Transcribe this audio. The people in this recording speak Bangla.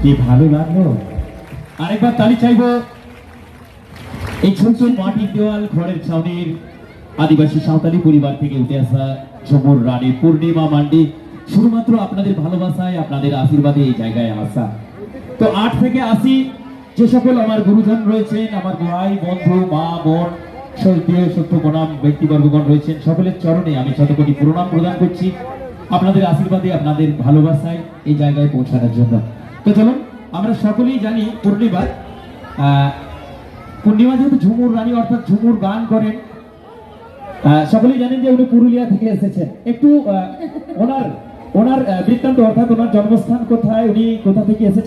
কি ভালো লাগলো। আরেকবার তালি চাইবো এই ছোট্ট মাটির দেওয়াল ঘরের ছাউনির আদিবাসী সাঁওতালি পরিবার থেকে উঠে আসা ঝুমুর রানী পূর্ণিমা মান্ডি, শুধুমাত্র আপনাদের ভালোবাসায় আপনাদের আশীর্বাদে এই জায়গায় আসা। তো 8 থেকে 80 যে সকল আমার গুরুজন রয়েছেন, আমার ভাই বন্ধু মা বোন সত্যি সত্য প্রণাম ব্যক্তিবর্গগণ রয়েছেন, সকলের চরণে আমি শতকোটি প্রণাম প্রদান করছি আপনাদের আশীর্বাদে আপনাদের ভালোবাসায় এই জায়গায় পৌঁছানোর জন্য। তো চলুন, আমরা সকলেই জানি পূর্ণিমা যেহেতু ঝুমুর রানী অর্থাৎ ঝুমুর গান করেন, সকলেই জানেন যে উনি পুরুলিয়া থেকে এসেছেন। একটু ওনার বৃত্তান্ত অর্থাৎ ওনার জন্মস্থান কোথায়, উনি কোথা থেকে এসেছেন